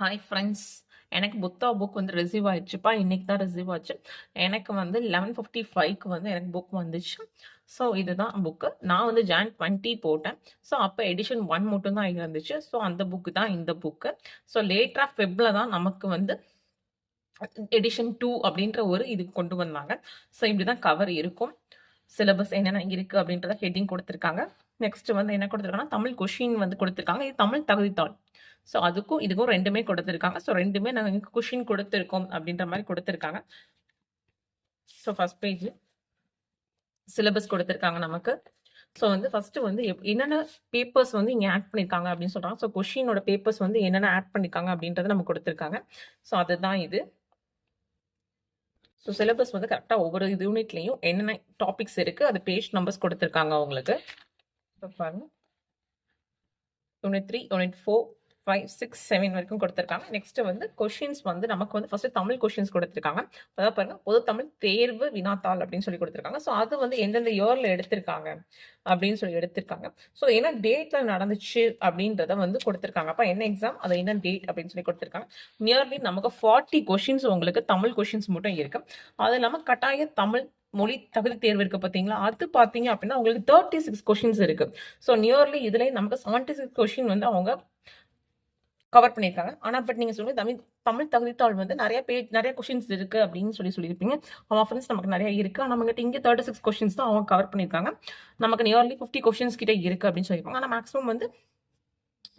Hi friends. எனக்கு Buddha book வந்து receive ஆயிடுச்சுப்பா. இன்னைக்கு தான் ரிசீவ் ஆச்சு. எனக்கு வந்து 11:55க்கு வந்து எனக்கு புக் வந்துச்சு. ஸோ இதுதான் புக்கு. நான் வந்து ஜான் 20 போட்டேன். ஸோ அப்போ எடிஷன் 1 மட்டும் தான் இருந்துச்சு. ஸோ அந்த புக்கு தான் இந்த புக்கு. ஸோ லேட்டரா ஃபெப்ல தான் நமக்கு வந்து எடிஷன் 2 அப்படின்ற ஒரு இது கொண்டு வந்தாங்க. ஸோ இப்படிதான் கவர் இருக்கும். சிலபஸ் என்னென்ன இருக்கு அப்படின்றத ஹெட்டிங் கொடுத்துருக்காங்க. நெக்ஸ்ட் வந்து என்ன கொடுத்துருக்காங்கன்னா தமிழ் கொஷின் வந்து கொடுத்துருக்காங்க. இது தமிழ் தகுதித்தாள். ஸோ அதுக்கும் இதுக்கும் ரெண்டுமே கொடுத்துருக்காங்க. ஸோ ரெண்டுமே நாங்கள் கொஷின் கொடுத்துருக்கோம் அப்படின்ற மாதிரி கொடுத்துருக்காங்க. ஸோ ஃபர்ஸ்ட் பேஜ் சிலபஸ் கொடுத்துருக்காங்க நமக்கு. ஸோ வந்து ஃபர்ஸ்ட் வந்து என்னென்ன பேப்பர்ஸ் வந்து இங்கே ஆட் பண்ணியிருக்காங்க அப்படின்னு சொல்றாங்க. ஸோ கொஷினோட பேப்பர்ஸ் வந்து என்னென்ன ஆட் பண்ணியிருக்காங்க அப்படின்றத நமக்கு கொடுத்துருக்காங்க. ஸோ அதுதான் இது. ஸோ சிலபஸ் வந்து கரெக்டாக ஒவ்வொரு யூனிட்லையும் என்னென்ன டாபிக்ஸ் இருக்கு அது பேஜ் நம்பர்ஸ் கொடுத்துருக்காங்க உங்களுக்கு. பாருங்க, யூனிட் 3, யூனிட் 4, 5, 6, 7 வரைக்கும் கொடுத்துருக்காங்க. நெக்ஸ்ட் வந்து கொஷின்ஸ் வந்து நமக்கு வந்து ஃபர்ஸ்ட் தமிழ் கொஷின்ஸ் கொடுத்துருக்காங்க. அதாவது பாருங்க, பொது தமிழ் தேர்வு வினாத்தாள் அப்படின்னு சொல்லி கொடுத்துருக்காங்க. ஸோ அது வந்து எந்தெந்த இயர்ல எடுத்திருக்காங்க அப்படின்னு சொல்லி எடுத்திருக்காங்க. ஸோ என்ன டேட்ல நடந்துச்சு அப்படின்றத வந்து கொடுத்துருக்காங்க. அப்ப என்ன எக்ஸாம், அது என்ன டேட் அப்படின்னு சொல்லி கொடுத்துருக்காங்க. நியர்லி நமக்கு 40 கொஷின்ஸ் உங்களுக்கு தமிழ் கொஷின்ஸ் மட்டும் இருக்கு. அது இல்லாம கட்டாய தமிழ் மொழி தகுதி தேர்வு இருக்கு பாத்தீங்களா, அது பாத்தீங்க அப்படின்னா உங்களுக்கு 36 கொஷின்ஸ் இருக்கு. ஸோ நியர்லி இதுல நமக்கு 76 கொஷின் வந்து அவங்க கவர் பண்ணியிருக்காங்க. ஆனா பட் நீங்க சொல்லுங்க தமிழ் தமிழ் தகுதித்தாள் வந்து நிறைய கொஷின்ஸ் இருக்கு அப்படின்னு சொல்லியிருப்பீங்க. ஆமா ஃப்ரெண்ட்ஸ், நமக்கு நிறைய இருக்கு. ஆனா நம்மகிட்ட இங்க 36 கொஷின்ஸ் தான் அவங்க கவர் பண்ணியிருக்காங்க. நமக்கு நியர்லி 50 கொஷின்ஸ் கிட்ட இருக்கு அப்படின்னு சொல்லியிருப்பாங்க. ஆனா மேக்ஸிமம் வந்து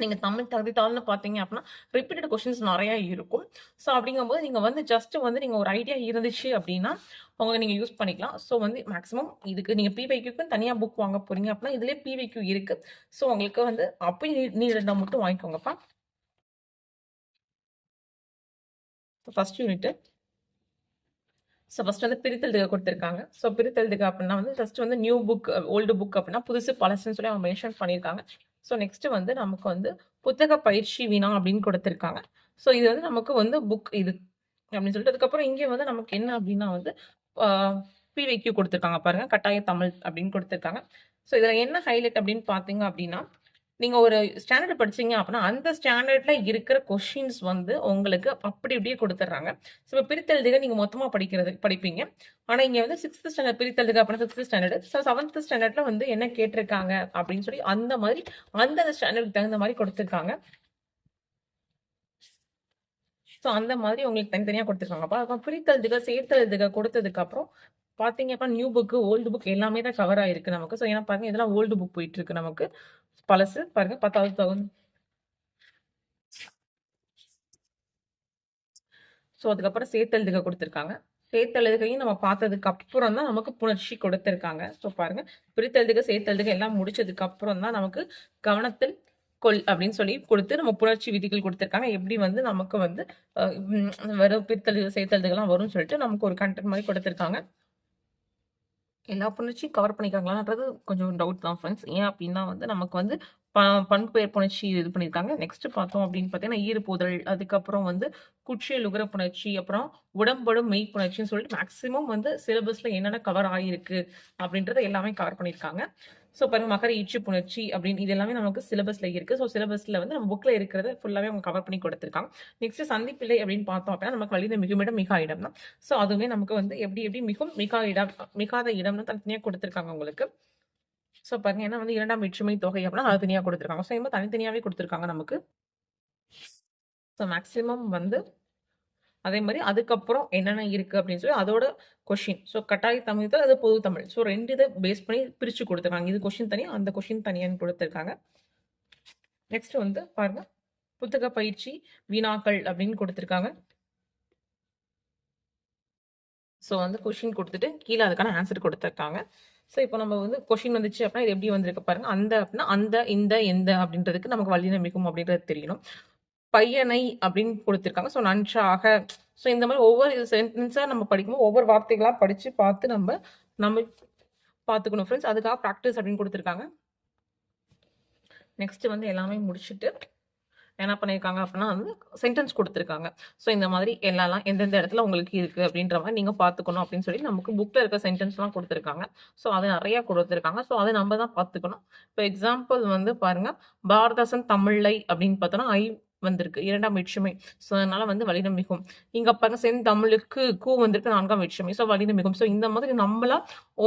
நீங்க தமிழ் தகுதித்தாள்னு பார்த்தீங்க அப்படின்னா ரிப்பீட்டட் கொஷின்ஸ் நிறைய இருக்கும். ஸோ அப்படிங்கும்போது நீங்க வந்து ஜஸ்ட் வந்து நீங்க ஒரு ஐடியா இருந்துச்சு அப்படின்னா நீங்க யூஸ் பண்ணிக்கலாம். ஸோ வந்து மேக்ஸிமம் இதுக்கு நீங்க பிவைக்யூக்கு தனியா புக் வாங்க போறீங்க அப்படின்னா இதுலயே பிவைக்யூ இருக்கு. ஸோ உங்களுக்கு வந்து அப்பயும் நீட் மட்டும் வாங்கிக்கோங்கப்பா. First unit. ஸோ ஃபர்ஸ்ட் வந்து பிரித்தெழுதுக கொடுத்துருக்காங்க. ஸோ பிரித்தெழுதுக அப்படின்னா வந்து ஃபர்ஸ்ட் வந்து நியூ புக், ஓல்டு புக் அப்படின்னா புதுசு பழசுன்னு சொல்லி அவங்க மென்ஷன் பண்ணியிருக்காங்க. ஸோ நெக்ஸ்ட் வந்து நமக்கு வந்து புத்தக பயிற்சி வினா அப்படின்னு கொடுத்துருக்காங்க. ஸோ இது வந்து நமக்கு வந்து புக் இது அப்படின்னு சொல்லிட்டு அதுக்கப்புறம் இங்கே வந்து நமக்கு என்ன அப்படின்னா வந்து பிவைக்யூ கொடுத்துருக்காங்க பாருங்க, கட்டாய தமிழ் அப்படின்னு கொடுத்துருக்காங்க. ஸோ இதில் என்ன ஹைலைட் அப்படின்னு பார்த்தீங்க அப்படின்னா, நீங்க ஒரு ஸ்டாண்டர்ட் படிச்சீங்க அப்படின்னா அந்த ஸ்டாண்டர்ட்ல இருக்கிற கொஷின்ஸ் வந்து உங்களுக்கு அப்படி இப்படியே கொடுத்துட்றாங்க. ஸோ இப்போ பிரித்தெழுதுக நீங்க மொத்தமா படிப்பீங்க. ஆனா இங்க வந்து 6th ஸ்டாண்டர்ட் பிரித்தெழுதுக அப்படின்னா 6th ஸ்டாண்டர்ட். ஸோ 7th ஸ்டாண்டர்ட்ல வந்து என்ன கேட்டிருக்காங்க அப்படின்னு சொல்லி அந்த மாதிரி அந்த ஸ்டாண்டர்டுக்கு தகுந்த மாதிரி கொடுத்துருக்காங்க. ஸோ அந்த மாதிரி உங்களுக்கு தனித்தனியா கொடுத்துருக்காங்கப்பா. அப்போ பிரித்தெழுதுக சேர்த்தெழுதுக கொடுத்ததுக்கு அப்புறம் பாத்தீங்க அப்படின்னா நியூ புக், ஓல்டு புக் எல்லாமே தான் கவர் ஆயிருக்கு நமக்கு. ஸோ ஏன்னா பாருங்க, இதெல்லாம் ஓல்டு புக் போயிட்டு இருக்கு நமக்கு. பழசு பாருங்க 10வது தகுந்த. ஸோ அதுக்கப்புறம் சேர்த்தெழுதுக கொடுத்துருக்காங்க. சேர்த்தெழுதுகையும் நம்ம பார்த்ததுக்கு அப்புறம் தான் நமக்கு புணர்ச்சி கொடுத்துருக்காங்க. ஸோ பாருங்க, பிரித்தெழுதுக சேர்த்தெழுதுக எல்லாம் முடிச்சதுக்கு அப்புறம் தான் நமக்கு கவனத்தில் கொள் அப்படின்னு சொல்லி கொடுத்து நம்ம புணர்ச்சி விதிகள் கொடுத்துருக்காங்க. எப்படி வந்து நமக்கு வந்து வெறும் பிரித்தெழுதுக சேர்த்தெழுதுகெல்லாம் வரும்னு சொல்லிட்டு நமக்கு ஒரு கண்டென்ட் மாதிரி கொடுத்துருக்காங்க. எல்லா புணர்ச்சியும் கவர் பண்ணியிருக்காங்களான்றது கொஞ்சம் டவுட் தான் ஃப்ரெண்ட்ஸ். ஏன் அப்படின்னா வந்து நமக்கு வந்து பண்புபெயர் புணர்ச்சி இது பண்ணியிருக்காங்க. நெக்ஸ்ட் பார்த்தோம் அப்படின்னு பார்த்தீங்கன்னா ஈறுபோதல், அதுக்கப்புறம் வந்து குற்றியல் உகர புணர்ச்சி, அப்புறம் உடம்படும் மெய் புணர்ச்சின்னு சொல்லிட்டு மேக்ஸிமம் வந்து சிலபஸ்ல என்னென்ன கவர் ஆகிருக்கு அப்படின்றத எல்லாமே கவர் பண்ணியிருக்காங்க. ஸோ பாருங்க, மகர ஈற்று புணர்ச்சி அப்படின்னு இது எல்லாமே நமக்கு சிலபஸ்ல இருக்கு. ஸோ சிலபஸ்ல வந்து நம்ம புக்ல இருக்கிறத ஃபுல்லாவே அவங்க கவர் பண்ணி கொடுத்துருக்காங்க. நெக்ஸ்ட் சந்திப்பிள்ளை அப்படின்னு பார்த்தோம் அப்படின்னா நமக்கு வலித மிகுமிடம் மிகா இடம் தான். ஸோ அதுவுமே நமக்கு வந்து எப்படி எப்படி மிகும் மிகா இடம் மிகாத இடம்னு தனித்தனியாக கொடுத்துருக்காங்க உங்களுக்கு. ஸோ பாருங்க, ஏன்னா வந்து இரண்டாம் வேற்றுமை தொகை அப்படின்னா அது தனியாக கொடுத்துருக்காங்க. ஸோ இந்த தனித்தனியாவே கொடுத்துருக்காங்க நமக்கு. ஸோ மேக்ஸிமம் வந்து அதே மாதிரி அதுக்கப்புறம் என்னென்ன இருக்கு அப்படின்னு சொல்லி அதோட கொஷின். ஸோ கட்டாய தமிழ் அது பொது தமிழ். ஸோ ரெண்டு இதை பேஸ் பண்ணி பிரிச்சு கொடுத்துருக்காங்க. இது கொஷின் தனியா, அந்த கொஷின் தனியான்னு கொடுத்துருக்காங்க. நெக்ஸ்ட் வந்து பாருங்க, புத்தக பயிற்சி வினாக்கள் அப்படின்னு கொடுத்துருக்காங்க. ஸோ வந்து கொஷின் கொடுத்துட்டு கீழே அதுக்கான ஆன்சர் கொடுத்துருக்காங்க. ஸோ இப்போ நம்ம வந்து கொஷின் வந்துச்சு அப்படின்னா இது எப்படி வந்திருக்கு பாருங்க. அந்த அப்படின்னா அந்த இந்த எந்த அப்படின்றதுக்கு நமக்கு வல்லினம் மிகும் அப்படின்றது தெரியணும். பையனை அப்படின்னு கொடுத்துருக்காங்க. ஸோ நன்றாக. ஸோ இந்த மாதிரி ஒவ்வொரு சென்டென்ஸா நம்ம படிக்கும்போது ஒவ்வொரு வார்த்தைகளா படிச்சு பார்த்து நம்ம நம்ம பார்த்துக்கணும் ஃப்ரெண்ட்ஸ். அதுக்காக ப்ராக்டிஸ் அப்படின்னு கொடுத்துருக்காங்க. நெக்ஸ்ட் வந்து எல்லாமே முடிச்சுட்டு என்ன பண்ணியிருக்காங்க அப்படின்னா வந்து சென்டென்ஸ் கொடுத்துருக்காங்க. ஸோ இந்த மாதிரி எல்லாம் எந்தெந்த இடத்துல உங்களுக்கு இருக்கு அப்படின்ற மாதிரி நீங்க பார்த்துக்கணும் அப்படின்னு சொல்லி நமக்கு புக்ல இருக்க சென்டென்ஸ்லாம் கொடுத்துருக்காங்க. ஸோ அது நிறைய கொடுத்துருக்காங்க. ஸோ அதை நம்ம தான் பார்த்துக்கணும். இப்போ எக்ஸாம்பிள் வந்து பாருங்க, பாரதாசன் தமிழை அப்படின்னு பார்த்தோம்னா வந்திருக்கு 2ஆம் வேற்றுமை. ஸோ அதனால வந்து வல்லினம் மிகும். இங்க பாருங்க செந்தமிழுக்கு கு வந்திருக்கு 4ஆம் வேற்றுமை. ஸோ வல்லினம் மிகும். ஸோ இந்த மாதிரி நம்மளா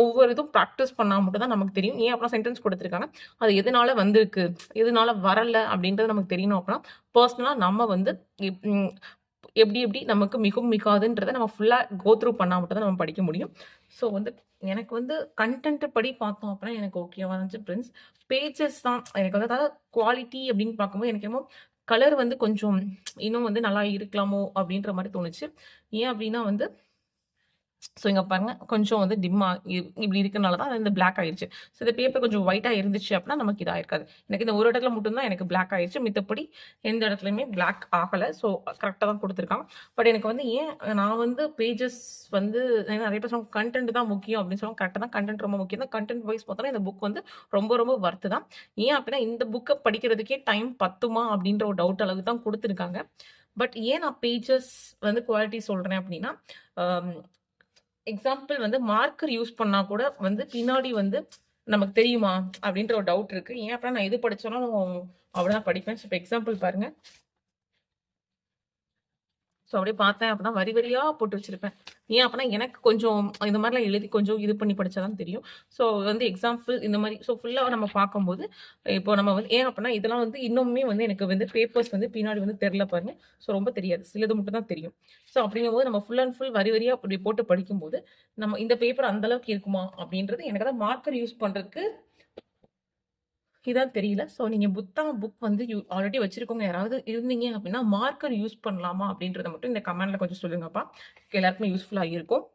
ஒவ்வொரு இதும் பிராக்டிஸ் பண்ணா மட்டும் தான் நமக்கு தெரியும். ஏன் அப்படின்னா சென்டென்ஸ் குடுத்துருக்காங்க. அது எதனால வந்திருக்கு, எதனால வரல அப்படின்றது நமக்கு தெரியணும் அப்படின்னா, பெர்சனலா நம்ம வந்து எப் ம் எப்படி எப்படி நமக்கு மிகும், மிகாதுன்றத நம்ம ஃபுல்லா கோ த்ரூ பண்ணா மட்டும் தான் நம்ம படிக்க முடியும். ஸோ வந்து எனக்கு வந்து கன்டென்ட் படி பார்த்தோம் அப்படின்னா எனக்கு ஓகேவா இருந்துச்சு ஃப்ரெண்ட்ஸ். பேஜஸ் தான் எனக்கு வந்து அதாவது குவாலிட்டி அப்படின்னு பார்க்கும்போது எனக்கு என்னமோ கலர் வந்து கொஞ்சம் இன்னும் வந்து நல்லா இருக்கலாமோ அப்படின்ற மாரி தோணுச்சு. ஏன் அப்படின்னா வந்து ஸோ இங்க பாருங்க கொஞ்சம் வந்து டிம்மா இப்படி இருக்கனால தான் இந்த பிளாக் ஆயிருச்சு. ஸோ இந்த பேப்பர் கொஞ்சம் ஒயிட்டா இருந்துச்சு அப்படின்னா நமக்கு இது ஆயிருக்காது. எனக்கு இந்த ஒரு இடத்துல மட்டும் தான் எனக்கு பிளாக் ஆயிருச்சு. மித்தபடி எந்த இடத்துலயுமே பிளாக் ஆகல. ஸோ கரெக்ட்டா தான் குடுத்துருக்காங்க. பட் எனக்கு வந்து ஏன் நான் வந்து பேஜஸ் வந்து நெறைய பேர் சொல்லுவாங்க கன்டென்ட் தான் முக்கியம் அப்படின்னு சொல்லுவாங்க. கரெக்ட்டா தான் கன்டென்ட் ரொம்ப முக்கியம் தான். கன்டென்ட் வைஸ் பார்த்தோம்னா இந்த புக் வந்து ரொம்ப ரொம்ப வொர்த் தான். ஏன் அப்படின்னா இந்த புக்க படிக்கிறதுக்கே டைம் பத்துமா அப்படின்ற ஒரு டவுட் அளவுக்கு தான் குடுத்துருக்காங்க. பட் ஏன் நான் பேஜஸ் வந்து குவாலிட்டி சொல்றேன் அப்படின்னா, அம் எக்ஸாம்பிள் வந்து மார்க்கர் யூஸ் பண்ணா கூட வந்து பின்னாடி வந்து நமக்கு தெரியுமா? அப்படின்ற ஒரு டவுட் இருக்கு. ஏன் அப்படின்னா நான் எது படிச்சாலும் அப்படிதான் படிப்பேன். இப்ப எக்ஸாம்பிள் பாருங்க. ஸோ அப்படியே பார்த்தேன் அப்படின்னா, வரி வரியா போட்டு வச்சிருப்பேன். ஏன் அப்படின்னா, எனக்கு கொஞ்சம் இந்த மாரிலாம் எழுதி கொஞ்சம் இது பண்ணி படிச்சா தான் தெரியும். ஸோ வந்து எக்ஸாம்பிள் இந்த மாரி ஸோ ஃபுல்லா நம்ம பார்க்கும்போது, இப்போ நம்ம வந்து ஏன் அப்படின்னா, இதெல்லாம் வந்து இன்னுமே வந்து எனக்கு வந்து பேப்பர்ஸ் வந்து பின்னாடி வந்து தெரியல பாருங்க. ஸோ ரொம்ப தெரியாது. சிலது மட்டும் தான் தெரியும். ஸோ அப்படிங்கும்போது நம்ம ஃபுல் அண்ட் ஃபுல் வரி வரியா இப்படி போட்டு படிக்கும்போது, நம்ம இந்த பேப்பர் அந்த அளவுக்கு இருக்குமா? அப்படின்றது எனக்கு அதான் மார்க்கர் யூஸ் பண்றதுக்கு இதான் தெரியல. ஸோ நீங்க புக் வந்து ஆல்ரெடி வச்சிருக்கவங்க யாராவது இருந்தீங்க அப்டின்னா, மார்க்கர் யூஸ் பண்ணலாமா? அப்டின்றத மட்டும் இந்த கமெண்ட்ல கொஞ்சம் சொல்லுங்கப்பா. எல்லாருக்குமே யூஸ்ஃபுல்லா இருக்கும்.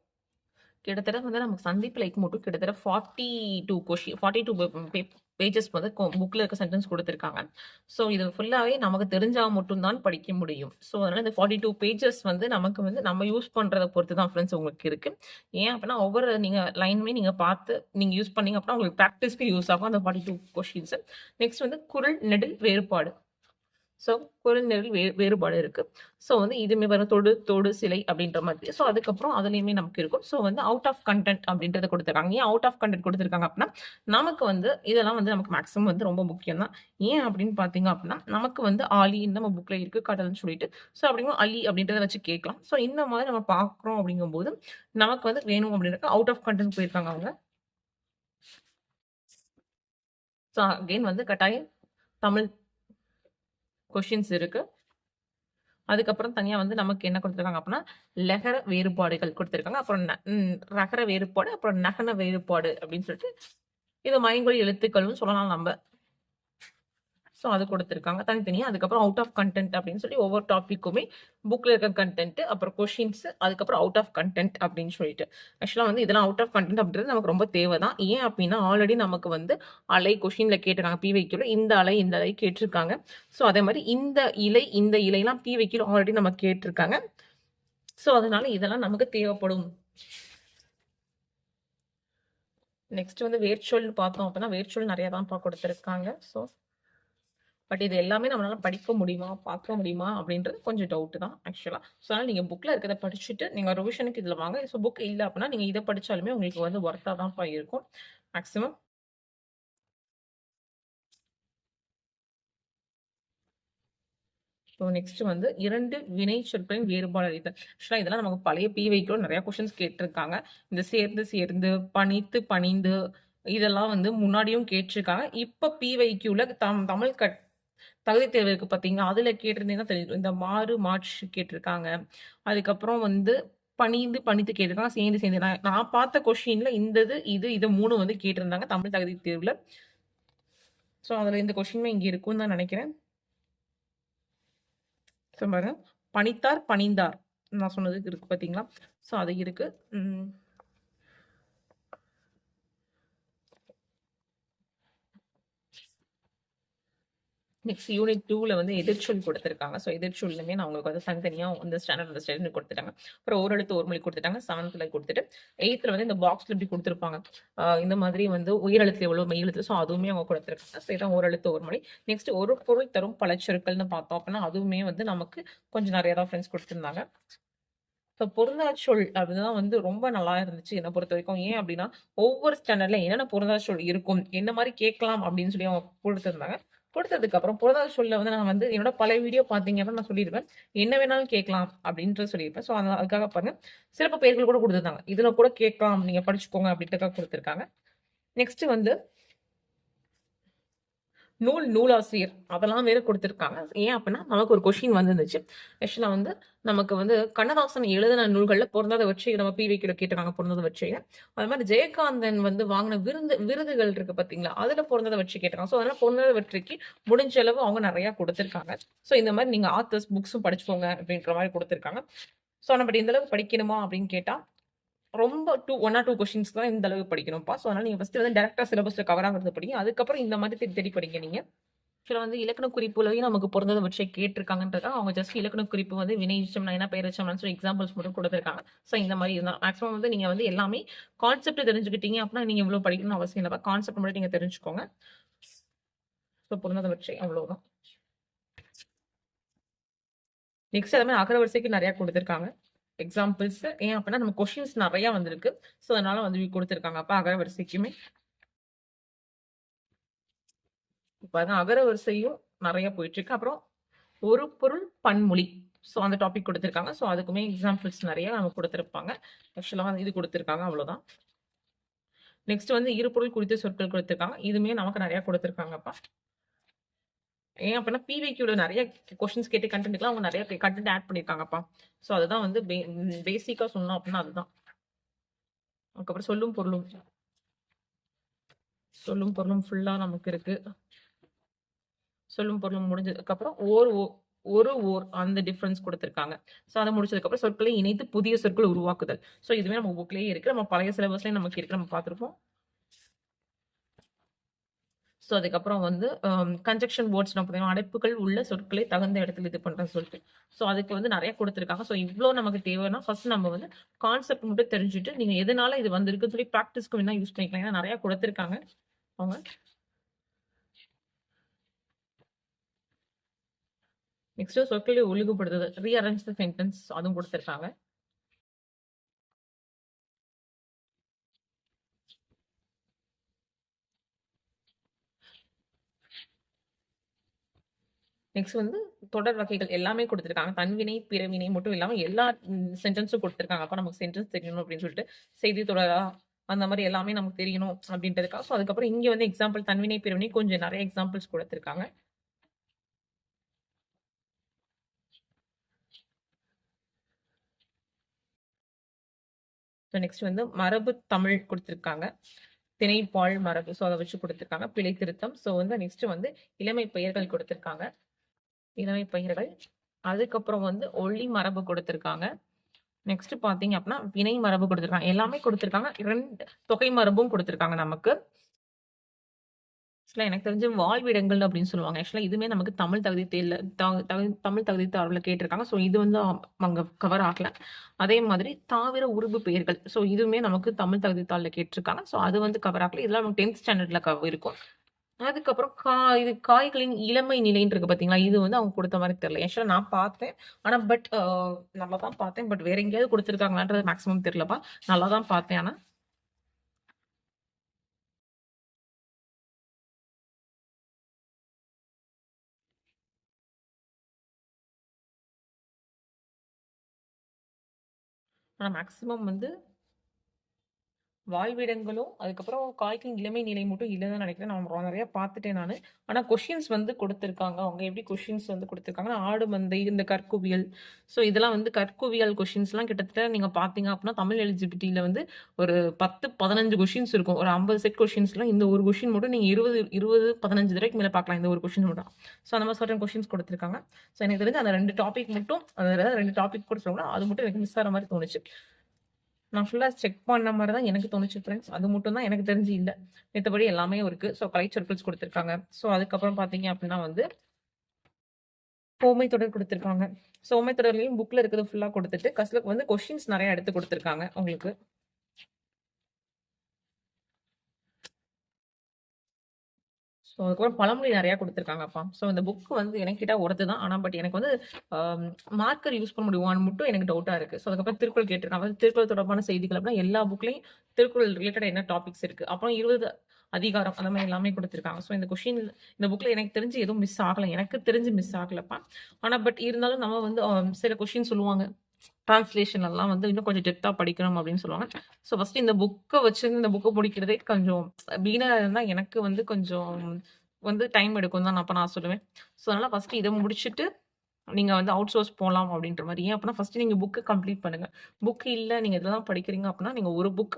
கிட்டத்தட்ட வந்து நமக்கு சந்தீப் லைக் மட்டும் கிட்டத்தட்ட 42 பேஜஸ் வந்து புக்ல இருக்க சென்டென்ஸ் குடுத்துருக்காங்க. ஸோ இது ஃபுல்லாவே நமக்கு தெரிஞ்சா மட்டும் தான் படிக்க முடியும். ஸோ அதனால இந்த 42 பேஜஸ் வந்து நமக்கு வந்து நம்ம யூஸ் பண்றத பொறுத்து தான் ஃப்ரெண்ட்ஸ் உங்களுக்கு இருக்கு. ஏன் அப்டின்னா ஒவ்வொரு நீங்க லைனுமே நீங்க பார்த்து நீங்க யூஸ் பண்ணீங்க அப்டின்னா உங்களுக்கு பிராக்டிஸ்க்கு யூஸ் ஆகும் அந்த 42 கொஸ்டின்ஸ். நெக்ஸ்ட் வந்து குறள், நெடில், வேறுபாடு. ஸோ குறள் நெடில் வேறுபாடு இருக்கு. ஸோ வந்து இதுவுமே வரும் தொடு, தொடு, சிலை அப்படின்ற மாதிரி. ஸோ அதுக்கப்புறம் அதுலயுமே நமக்கு இருக்கும். ஸோ வந்து அவுட் ஆஃப் கன்டென்ட் அப்படின்றத குடுத்துருக்காங்க. ஏன் அவுட் ஆஃப் கன்டென்ட் குடுத்துருக்காங்க அப்படின்னா, நமக்கு வந்து இதெல்லாம் வந்து நமக்கு மேக்ஸிமம் வந்து ரொம்ப முக்கியம் தான். ஏன் அப்படின்னு பார்த்தீங்க அப்படின்னா, நமக்கு வந்து ஆலி நம்ம புக்ல இருக்கு கடல்ன்னு சொல்லிட்டு. ஸோ அப்படிங்கும்போது அலி அப்படின்றத வச்சு கேட்கலாம். ஸோ இந்த மாதிரி நம்ம பார்க்குறோம் அப்படிங்கும்போது, நமக்கு வந்து வேணும் அப்படின்றதுக்கு அவுட் ஆஃப் கன்டென்ட் போயிருக்காங்க அவங்க. ஸோ அகைன் வந்து கட்டாயம் தமிழ் கொஸ்டின்ஸ் இருக்கு. அதுக்கப்புறம் தனியா வந்து நமக்கு என்ன குடுத்துருக்காங்க அப்டின்னா, லகர வேறுபாடுகள் குடுத்துருக்காங்க. அப்புறம் ரகர வேறுபாடு, அப்புறம் நகன வேறுபாடு அப்டின்னு சொல்லிட்டு, இது மயங்கொலி எழுத்துக்கள்னு சொல்லலாம் நம்ப. ஸோ அது குடுத்துருக்காங்க தனித்தனியா. அதுக்கப்புறம் அவுட் ஆஃப் கன்டென்ட் அப்டின்னு சொல்லி ஒவ்வொரு டாபிக்குமே புக்ல இருக்க கன்டென்ட், அப்புறம் கொஸ்டின்ஸ், அதுக்கப்புறம் அவுட் ஆஃப் கன்டென்ட் அப்டின்னு சொல்லிட்டு. ஆக்சுவலா வந்து இதெல்லாம் அவுட் ஆஃப் கன்டென்ட் அப்டின்றது நமக்கு ரொம்ப தேவ தான். ஏன் அப்டின்னா, ஆல்ரெடி நமக்கு வந்து அலை கொஸ்டின்ல கேட்டிருக்காங்க. பிவைக்யூல இந்த அலை, இந்த அலை கேட்டிருக்காங்க. ஸோ அதே மாரி இந்த இலை, இந்த இலைலாம் பிவைக்யூல ஆல்ரெடி நமக்கு கேட்டிருக்காங்க. ஸோ அதனால இதெல்லாம் நமக்கு தேவைப்படும். நெக்ஸ்ட் வந்து வேர்ச்சொல்னு பார்த்தோம் அப்டின்னா, வேர்ச்சொல் நெறைய தான்ப்பா குடுத்துருக்காங்க. ஸோ பட் இது எல்லாமே நம்மளால படிக்க முடியுமா? பார்க்க முடியுமா? அப்படின்றது கொஞ்சம் டவுட் தான் ஆக்சுவலா. ஸோ அதனால நீங்க புக்ல இருக்கிறத படிச்சுட்டு, நீங்க ரிவிஷனுக்கு இதுல வாங்க. ஸோ புக் இல்ல அப்படின்னா, நீங்க இத படிச்சாலுமே உங்களுக்கு வந்து ஒர்த்தா தான்ப்பா இருக்கும். மேக்ஸிமம். ஸோ நெக்ஸ்ட் வந்து 2 வினைச்சொற்களின் வேறுபாடு அறிதல். ஆக்சுவலா இதெல்லாம் நமக்கு பழைய பிவைக்யூல நெறைய கொஸ்டின்ஸ் கேட்டிருக்காங்க. இந்த சேர்ந்து, சேர்ந்து, பணித்து, பணிந்து இதெல்லாம் வந்து முன்னாடியும் கேட்டிருக்காங்க. இப்ப பிவைக்யூல தமிழ் தகுதி தேர்வு இருக்கு பார்த்தீங்களா? அதுல கேட்டிருந்தீங்கன்னா தெரியும். இந்த மாறு, மாற்று கேட்டிருக்காங்க. அதுக்கப்புறம் வந்து பணிந்து, பணித்து கேட்டிருக்காங்க. சேர்ந்து, சேர்ந்து நான் நான் பார்த்த கொஸ்டின்ல இந்த இது 3 வந்து கேட்டிருந்தாங்க தமிழ் தகுதி தேர்வுல. ஸோ அதுல இந்த கொஸ்டினுமே இங்க இருக்கும்னு தான் நெனைக்கிறேன். ஸோ பாருங்க. பணித்தார், பணிந்தார். நான் சொன்னதுக்கு இருக்கு பார்த்தீங்களா? ஸோ அது இருக்கு. ம். நெக்ஸ்ட் யூனிட் 2ல வந்து எதிர்ச்சொல் குடுத்துருக்காங்க. ஸோ எதிர்ச்சொல்லுமே நான் உங்களுக்கு வந்து தனித்தனியா வந்து ஸ்டாண்டர்ட் அந்த ஸ்டைல்னு குடுத்துட்டாங்க. அப்புறம் ஓரெழுத்து ஓர்மொழி குடுத்துட்டாங்க. 7த்ல குடுத்துட்டு 8த்ல வந்து இந்த பாக்ஸ்ல இப்படி குடுத்துருப்பாங்க. இந்த மாதிரி வந்து உயிரெழுத்து எவ்வளோ, மெய் எழுத்து. ஸோ அதுவுமே அவங்க குடுத்துருக்காங்க. ஸோ இதான் ஓரெழுத்து ஓர்மொழி. நெக்ஸ்ட் ஒரு பொருள் தரும் பலச்சொற்கள்னு பார்த்தோம் அப்படின்னா, அதுவுமே வந்து நமக்கு கொஞ்சம் நெறைய தான் ஃப்ரெண்ட்ஸ் குடுத்துருந்தாங்க. ஸோ பொருந்தாச்சொல் அதுதான் வந்து ரொம்ப நல்லா இருந்துச்சு என்ன பொறுத்தவரைக்கும். ஏன் அப்படின்னா, ஒவ்வொரு ஸ்டாண்டர்ட்ல என்னென்ன பொருந்தாச்சொல் இருக்கும், என்ன மாரி கேட்கலாம் அப்படின்னு சொல்லி அவங்க குடுத்துருந்தாங்க. கொடுத்ததுக்கு அப்புறம் பொருந்தாத சொல்ல வந்து நான் வந்து என்னோட பழைய வீடியோ பார்த்தீங்க அப்படின்னா நான் சொல்லியிருப்பேன். என்ன வேணாலும் கேட்கலாம் அப்படின்ட்டு சொல்லியிருப்பேன். ஸோ அதுக்காக பாருங்க. சிறப்பு பெயர்கள் கூட குடுத்துருந்தாங்க. இதுல கூட கேட்கலாம். நீங்க படிச்சுக்கோங்க அப்படின்றதுக்காக குடுத்துருக்காங்க. நெக்ஸ்ட் வந்து நூலாசிரியர் அதெல்லாம் வேற குடுத்துருக்காங்க. ஏன் அப்டின்னா, நமக்கு ஒரு கொஸ்டின் வந்துருந்துச்சு. ஆக்சுவலா வந்து நமக்கு வந்து கண்ணதாசன் எழுதின நூல்கள்ல பொருந்தாத வச்சு நம்ம பிவிக்யூல கேட்டிருக்காங்க பொருந்தாத வச்சு. அது மாரி ஜெயகாந்தன் வந்து வாங்குன விருதுகள் இருக்கு பார்த்தீங்களா? அதுல பொருந்தாத வச்சு கேட்டிருக்காங்க. ஸோ அதனால பொருந்தாத வெற்றிக்கு முடிஞ்ச அளவு அவங்க நெறைய குடுத்துருக்காங்க. ஸோ இந்த மாரி நீங்க ஆத்தர்ஸ் புக்ஸும் படிச்சுக்கோங்க அப்டின்ற மாரி குடுத்துருக்காங்க. ஸோ ஆனா பட் இந்த அளவுக்கு படிக்கணுமா அப்டின்னு கேட்டா, ரொம்ப 1 ஆர் 2 கொஸ்டின்ஸ் தான் இந்த அளவுக்கு படிக்கணும்ப்பா. ஸோ அதனால நீங்க ஃபர்ஸ்ட் வந்து டைரக்ட்டா சிலபஸ்ல கவர் ஆகுறத படிங்க. அதுக்கப்புறம் இந்த மாரி தேடி தேடி படிங்க நீங்க. ஆக்சுவலா வந்து இலக்கண குறிப்புலயும் நமக்கு பொருந்தத வச்சு கேட்டிருக்காங்கன்றதுக்காக, அவங்க ஜஸ்ட் இலக்கண குறிப்பு வந்து வினை எச்சம்னா, பெயர் எச்சம்னான்னு சொல்லி எக்ஸாம்பிள்ஸ் மட்டும் குடுத்துருக்காங்க. ஸோ இந்த மாரி இருந்தா மேக்ஸிமம் வந்து நீங்க வந்து எல்லாமே கான்செப்ட் தெரிஞ்சுக்கிட்டீங்க அப்டின்னா, நீங்க இவ்ளோ படிக்கணும்னு அவசியம் இல்லப்பா. கான்செப்ட் மட்டும் நீங்க தெரிஞ்சுக்கோங்க. ஸோ பொருந்தத வச்சு அவ்வளவுதான். நெக்ஸ்ட் அதே மாரி அகரவரிசைக்கு நெறைய குடுத்துருக்காங்க. எக்ஸாம்பிள்ஸ் ஏன் அப்டின்னா, நம்ம கொஸ்டின்ஸ் நெறைய வந்திருக்கு. ஸோ அதனால வந்து குடுத்துருக்காங்க. அப்ப அகரவரிசைக்குமே பாருங்க அகரவரிசையும் நெறைய போயிட்டுருக்கு. அப்புறம் ஒரு பொருள் பன்மொழி. ஸோ அந்த டாபிக் குடுத்துருக்காங்க. ஸோ அதுக்குமே எக்ஸாம்பிள்ஸ் நெறைய நமக்கு குடுத்துருப்பாங்க. ஆக்சுவலா இது குடுத்துருக்காங்க அவ்வளோதான். நெக்ஸ்ட் வந்து இருபொருள் குறித்த சொற்கள் குடுத்துருக்காங்க. இதுவுமே நமக்கு நெறைய குடுத்துருக்காங்கப்பா. ஏன் அப்டின்னா பிவிக்யூல நெறைய கொஸ்டின்ஸ் கேட்டு கன்டென்ட்க்குலாம் அவங்க நெறைய கன்டென்ட் ஆட் பண்ணியிருக்காங்கப்பா. ஸோ அதுதான் வந்து பேசிக்கா சொன்னோம் அப்டின்னா அதுதான். அதுக்கப்புறம் சொல்லும் பொருளும் ஃபுல்லா நமக்கு இருக்கு. சொல்லும் பொருளும் முடிஞ்சதுக்கப்புறம் ஓர் அந்த டிஃபரன்ஸ் குடுத்துருக்காங்க. ஸோ அத முடிச்சதுக்கப்புறம் சொற்களை இணைத்து புதிய சொற்கள் உருவாக்குதல். ஸோ இதுவே நம்ம புக்லயே இருக்கு. நம்ம பழைய சிலபஸ்லயும் நமக்கு இருக்கு. நம்ம பார்த்திருப்போம். ஸோ அதுக்கப்புறம் வந்து கன்ஜங்ஷன் வேர்ட்ஸ்னா பார்த்தீங்கன்னா, அடைப்புகள் உள்ள சொற்களை தகுந்த இடத்துல இது பண்றேன்னு சொல்லிட்டு. ஸோ அதுக்கு வந்து நெறைய குடுத்துருக்காங்க. ஸோ இவ்ளோ நமக்கு தேவைன்னா, ஃபர்ஸ்ட் நம்ம வந்து கான்செப்ட் மட்டும் தெரிஞ்சுட்டு, நீங்க எதனால இது வந்திருக்குன்னு சொல்லி பிராக்டிஸ்க்கு வேணா யூஸ் பண்ணிக்கலாம். ஏன்னா நெறைய குடுத்துருக்காங்க அவங்க. நெக்ஸ்ட் சொற்களை ஒழுங்குபடுத்துதல். ரீஅரேஞ்ச் த சென்டென்ஸ் அதுவும் குடுத்துருக்காங்க. நெக்ஸ்ட் வந்து தொடர் வகைகள் எல்லாமே குடுத்துருக்காங்க. தன்வினை, பிறவினை மட்டும் இல்லாம எல்லா சென்டென்ஸும் குடுத்துருக்காங்க. அப்ப நமக்கு சென்டென்ஸ் தெரியணும் அப்படின்னு சொல்லிட்டு, செய்தி தொடரா அந்த மாரி எல்லாமே நமக்கு தெரியணும் அப்படின்றதுக்காக. ஸோ அதுக்கப்புறம் இங்க வந்து எக்ஸாம்பிள் தன்வினை, பிறவினை கொஞ்சம் நெறைய எக்ஸாம்பிள்ஸ் குடுத்துருக்காங்க. ஸோ நெக்ஸ்ட் வந்து மரபு தமிழ் குடுத்துருக்காங்க. திணைப்பால் மரபு. ஸோ அத வச்சு குடுத்துருக்காங்க. பிழை திருத்தம். ஸோ வந்து நெக்ஸ்ட் வந்து இளமை பெயர்கள் குடுத்துருக்காங்க. இளமை பெயர்கள். அதுக்கப்புறம் வந்து ஒளி மரபு குடுத்துருக்காங்க. நெக்ஸ்ட் பார்த்தீங்க அப்டின்னா, வினை மரபு குடுத்துருக்காங்க. எல்லாமே குடுத்துருக்காங்க. 2 தொகை மரபும் குடுத்துருக்காங்க நமக்கு. ஆக்சுவலா எனக்கு தெரிஞ்சு வாழ்விடங்கள் அப்டின்னு சொல்லுவாங்க. ஆக்சுவலா இதுவுமே நமக்கு தமிழ் தகுதி தேர்வுல தமிழ் தகுதி தேர்வுல கேட்டிருக்காங்க. ஸோ இது வந்து அங்க கவர் ஆகல. அதே மாதிரி தாவர உருபு பெயர்கள். ஸோ இதுவுமே நமக்கு தமிழ் தகுதி தாள்ல கேட்டிருக்காங்க. ஸோ அது வந்து கவர் ஆகல. இதெல்லாம் நமக்கு 10த் ஸ்டாண்டர்ட்ல இருக்கும். அதுக்கப்புறம் இது காய்களின் இளமை நிலைன்னு இருக்கு பார்த்தீங்களா? இது வந்து அவங்க குடுத்த மாரி தெரியல. ஆக்சுவலா நான் பார்த்தேன். ஆனா நல்லா தான் பார்த்தேன். பட் வேற எங்கேயாவது குடுத்துருக்காங்களான்றது மேக்ஸிமம் தெரியலப்பா. நல்லா தான் பார்த்தேன் ஆனா. ஆனா மேக்ஸிமம் வந்து வாழ்விடங்களும், அதுக்கப்புறம் காய்களின் இளமை நிலை மட்டும் இல்லன்னு நெனைக்கிறேன். நான் நெறைய பார்த்துட்டேன் நானு. ஆனா கொஸ்டின்ஸ் வந்து குடுத்துருக்காங்க. அவங்க எப்படி கொஸ்டின்ஸ் வந்து குடுத்துருக்காங்கன்னா, ஆடு, மந்தை, இந்த கற்குவியல். ஸோ இதெல்லாம் வந்து கற்குவியல் கொஸ்டின்ஸ்லாம் கிட்டத்தட்ட நீங்க பார்த்தீங்க அப்டின்னா, தமிழ் எலிஜிபிலிட்டில வந்து ஒரு 10, 15 கொஸ்டின்ஸ் இருக்கும். ஒரு 50 செட் கொஸ்டின்ஸ்ல இந்த ஒரு கொஸ்டின் மட்டும் நீங்க 20, 15 தடவைக்கு மேல பார்க்கலாம். இந்த ஒரு கொஸ்டின் மட்டும். ஸோ அந்த மாரி சர்டன் கொஸ்டின்ஸ் குடுத்துருக்காங்க. ஸோ எனக்கு தெரிஞ்சு அந்த 2 டாபிக் மட்டும் அதாவது 2 டாபிக் கூட சொல்லலாம். அது மட்டும் எனக்கு மிஸ் ஆற மாரி தோணுச்சு. நான் ஃபுல்லா செக் பண்ண மாரி தான் எனக்கு தோணுச்சு ஃப்ரெண்ட்ஸ். அது மட்டும் தான் எனக்கு தெரிஞ்சு இல்ல. மித்தபடி எல்லாமே இருக்கு. ஸோ கலைச்சொற்கள் குடுத்துருக்காங்க. ஸோ அதுக்கப்புறம் பார்த்தீங்க அப்டின்னா வந்து, உவமை தொடர் குடுத்துருக்காங்க. ஸோ உவமை தொடர்லயும் புக்ல இருக்கிறது ஃபுல்லா குடுத்துட்டு, கடைசில வந்து கொஸ்டின்ஸ் நெறைய எடுத்து குடுத்துருக்காங்க உங்களுக்கு. ஸோ அதுக்கப்புறம் பழமொழி நெறைய குடுத்துருக்காங்கப்பா. ஸோ இந்த புக் வந்து எனக்கு கேட்டா ஒர்த்து தான். ஆனா பட் எனக்கு வந்து மார்க்கர் யூஸ் பண்ண முடியுமான்னு மட்டும் எனக்கு டவுட்டா இருக்கு. ஸோ அதுக்கப்புறம் திருக்குறள் கேட்டிருக்காங்க. திருக்குறள் தொடர்பான செய்திகள் அப்டின்னா எல்லா புக்லயும் திருக்குறள் ரிலேட்டடா என்ன டாபிக்ஸ் இருக்கு. அப்புறம் அதிகாரம் அந்த மாதிரி எல்லாமே கொடுத்துருக்காங்க. ஸோ இந்த கொஷின் இந்த புக்கில் எனக்கு தெரிஞ்சு எதுவும் மிஸ் ஆகலை, எனக்கு தெரிஞ்சு மிஸ் ஆகலப்பா. ஆனால் பட் இருந்தாலும் நம்ம வந்து சில கொஷின் சொல்லுவாங்க டிரான்ஸ்லேஷன் எல்லாம் வந்து இன்னும் கொஞ்சம் டெப்த்தாக படிக்கணும் அப்படின்னு சொல்லுவாங்க. ஸோ ஃபஸ்ட்டு இந்த புக்கை வச்சு இந்த புக்கை முடிக்கிறதே கொஞ்சம் பிகினராக இருந்தால் எனக்கு வந்து கொஞ்சம் வந்து டைம் எடுக்கும் தான் நான் சொல்லுவேன். ஸோ அதனால் ஃபஸ்ட்டு இதை முடிச்சுட்டு நீங்கள் வந்து அவுட் சோர்ஸ் போகலாம் அப்படின்ற மாதிரி. ஏன் அப்படின்னா ஃபஸ்ட்டு நீங்கள் புக்கு கம்ப்ளீட் பண்ணுங்கள். புக் இல்லை நீங்கள் இதில் தான் படிக்கிறீங்க அப்படின்னா நீங்கள் ஒரு புக்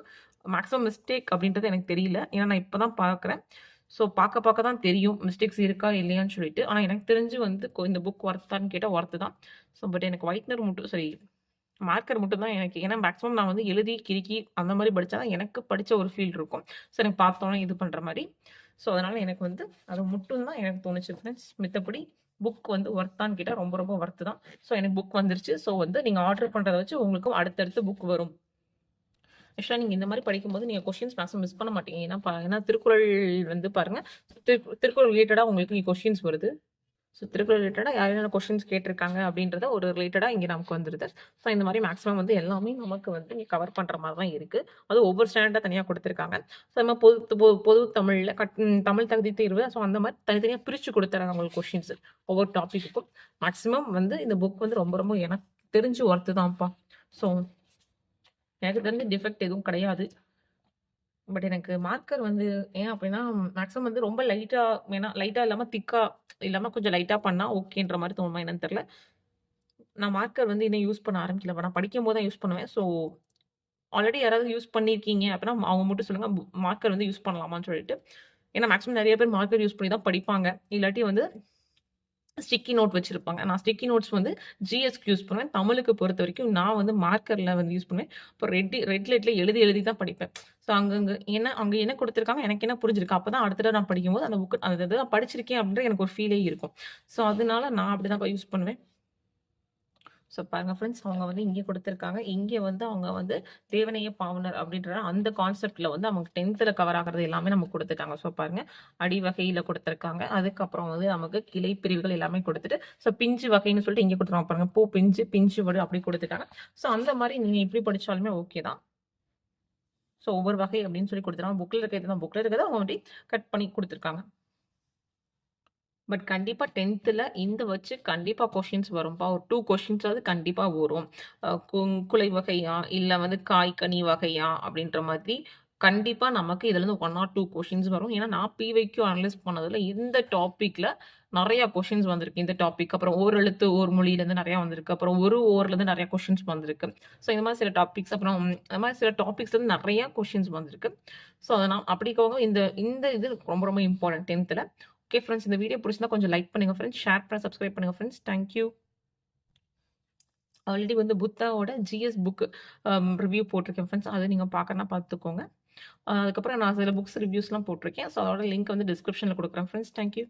மேக்ஸிமம் மிஸ்டேக் அப்படின்றது எனக்கு தெரியல, ஏன்னா நான் இப்போ தான் பார்க்குறேன். ஸோ பார்க்க தான் தெரியும் மிஸ்டேக்ஸ் இருக்கா இல்லையான்னு சொல்லிட்டு. ஆனால் எனக்கு தெரிஞ்சு வந்து இந்த புக் ஒர்த்தான்னு கேட்டால் ஒர்த்து தான். ஸோ பட் எனக்கு ஒயிட்னர் மட்டும் சரி மார்க்கர் மட்டும் தான் எனக்கு, ஏன்னா மேக்ஸிமம் நான் வந்து எழுதி கிறுக்கி அந்த மாதிரி படித்தா தான் எனக்கு படித்த ஒரு ஃபீல் இருக்கும். ஸோ எனக்கு பார்த்தோன்னே இது பண்ணுற மாதிரி. ஸோ அதனால் எனக்கு வந்து அது மட்டும் தான் எனக்கு தோணுச்சு ஃப்ரெண்ட்ஸ். மித்தபடி புக் வந்து ஒர்த்தான்னு கேட்டால் ரொம்ப ரொம்ப ஒர்த்து தான். ஸோ எனக்கு புக் வந்துருச்சு. ஸோ வந்து நீங்கள் ஆர்டர் பண்ணுறத வச்சு உங்களுக்கும் அடுத்தடுத்து புக் வரும். ஆக்சுவலாக நீங்கள் இந்த மாதிரி படிக்கும்போது நீங்கள் கொஷின்ஸ் மேக்ஸிமம் மிஸ் பண்ண மாட்டீங்க. ஏன்னா திருக்குறள் வந்து பாருங்கள், திருக்குறள் ரிலேட்டடாக உங்களுக்கு கொஷின்ஸ் வருது. ஸோ திருக்குறள் ரிலேட்டடாக யார் என்னென்ன கொஷின்ஸ் கேட்டிருக்காங்க அப்படின்றத ஒரு ரிலேட்டடாக இங்கே நமக்கு வந்துடுது. ஸோ இந்த மாதிரி மேக்ஸிமம் வந்து எல்லாமே நமக்கு வந்து இங்கே கவர் பண்ணுற மாதிரி தான் இருக்குது. அது ஒவ்வொரு ஸ்டாண்டர்டாக தனியாக கொடுத்துருக்காங்க. ஸோ நம்ம பொது தமிழில் தமிழ் தகுதி தேர்வு, ஸோ அந்த மாதிரி தனித்தனியாக பிரித்து கொடுத்துறாங்க உங்களுக்கு கொஷின்ஸ் ஒவ்வொரு டாப்பிக்குக்கும். மேக்ஸிமம் வந்து இந்த புக் வந்து ரொம்ப ரொம்ப எனக்கு தெரிஞ்சு ஒர்த்து தான்ப்பா. ஸோ எனக்கு தெரிஞ்சு டிஃபெக்ட் எதுவும் கிடையாது. பட் எனக்கு மார்க்கர் வந்து ஏன் அப்படின்னா மேக்ஸிமம் வந்து ரொம்ப லைட்டாக இல்லாமல் திக்காக இல்லாமல் கொஞ்சம் லைட்டாக பண்ணால் ஓகேன்ற மாதிரி தோணுமா என்னன்னு தெரில. நான் மார்க்கர் வந்து இன்னும் யூஸ் பண்ண ஆரம்பிக்கல. நான் படிக்கும்போது தான் யூஸ் பண்ணுவேன். ஸோ ஆல்ரெடி யாராவது யூஸ் பண்ணியிருக்கீங்க அப்படின்னா அவங்க மட்டும் சொல்லுங்கள் மார்க்கர் வந்து யூஸ் பண்ணலாமான்னு சொல்லிட்டு. ஏன்னா மேக்ஸிமம் நிறைய பேர் மார்க்கர் யூஸ் பண்ணி தான் படிப்பாங்க. இல்லாட்டி வந்து ஸ்டிக்கி நோட் வச்சிருப்பாங்க. நான் ஸ்டிக்கி நோட்ஸ் வந்து ஜிஎஸ்க்கு யூஸ் பண்ணுவேன். தமிழுக்கு பொறுத்த வரைக்கும் நான் வந்து மார்க்கரில் வந்து யூஸ் பண்ணுவேன். இப்போ ரெட் லைட்டில் எழுதி தான் படிப்பேன். ஸோ அங்கே என்ன கொடுத்துருக்காங்க, எனக்கு என்ன புரிஞ்சிருக்கு, அப்போ தான் அடுத்த தடவை நான் படிக்கும்போது அந்த புக்கு அந்த இதை படிச்சிருக்கேன் அப்படின்ற எனக்கு ஒரு ஃபீலே இருக்கும். ஸோ அதனால நான் அப்படி தான் யூஸ் பண்ணுவேன். ஸோ பாருங்க ஃப்ரெண்ட்ஸ், அவங்க வந்து இங்கே கொடுத்துருக்காங்க. இங்கே வந்து அவங்க வந்து தேவனைய பாவனர் அப்படின்ற அந்த கான்செப்டில் வந்து அவங்க 10th கவர் ஆகிறது எல்லாமே நமக்கு கொடுத்துட்டாங்க. ஸோ பாருங்க, அடி வகையில் கொடுத்துருக்காங்க. அதுக்கப்புறம் வந்து நமக்கு கிளை பிரிவுகள் எல்லாமே கொடுத்துட்டு, ஸோ பிஞ்சு வகைன்னு சொல்லிட்டு இங்கே கொடுத்துருவாங்க பாருங்க, பூ பிஞ்சு வடு அப்படி கொடுத்துட்டாங்க. ஸோ அந்த மாதிரி நீங்கள் எப்படி படித்தாலுமே ஓகே தான். ஸோ ஒவ்வொரு வகை அப்படின்னு சொல்லி கொடுத்துருவாங்க. புக்கில் இருக்கிறது தான், புக்கில் இருக்கிறத அவங்க அப்படி கட் பண்ணி கொடுத்துருக்காங்க. பட் கண்டிப்பா 10th இந்த வச்சு கண்டிப்பா கொஷின்ஸ் வரும்பா. ஒரு 2 கொஷின்ஸாவது கண்டிப்பா வரும். குலை வகையா, இல்ல வந்து காய் கனி வகையா அப்படின்ற மாதிரி கண்டிப்பா நமக்கு இதுலேருந்து 1 or 2 கொஷின்ஸ் வரும். ஏன்னா நான் பிவைக்யூ அனலைஸ் பண்ணதுல இந்த டாபிக்ல நிறைய கொஷின்ஸ் வந்திருக்கு. இந்த டாபிக் அப்புறம் ஓரெழுத்து ஓர் மொழியிலேருந்து நிறையா வந்திருக்கு. அப்புறம் ஒரு ஓர்லேருந்து நிறைய கொஷின்ஸ் வந்திருக்கு. ஸோ இந்த மாதிரி சில டாபிக்ஸ், அப்புறம் இந்த மாதிரி சில டாபிக்ஸ்லேருந்து நிறையா கொஷின்ஸ் வந்திருக்கு. ஸோ அதை நான் அப்படிக்கவங்க இந்த இது ரொம்ப ரொம்ப இம்பார்ட்டன்ட் 10th. ஓகே ஃப்ரெண்ட்ஸ், இந்த வீடியோ பிடிச்சிருந்தா கொஞ்சம் லைக் பண்ணுங்க ஃப்ரெண்ட்ஸ், ஷேர் பண்ண சப்ஸ்கிரைப் பண்ணுங்க ஃப்ரெண்ட்ஸ். தேங்க்யூ. ஆல்ரெடி வந்து புத்தாவோட ஜிஎஸ் புக் ரிவ்யூ போட்டிருக்கேன் ஃப்ரெண்ட்ஸ், அதை நீங்கள் பார்க்கறனா பார்த்துக்கோங்க. அதுக்கப்புறம் நான் சில புக்ஸ் ரிவ்யூஸ்லாம் போட்டிருக்கேன். ஸோ அதோட லிங்க் வந்து டிஸ்கிரிப்ஷனில் கொடுக்குறேன் ஃப்ரெண்ட்ஸ். தேங்க்யூ.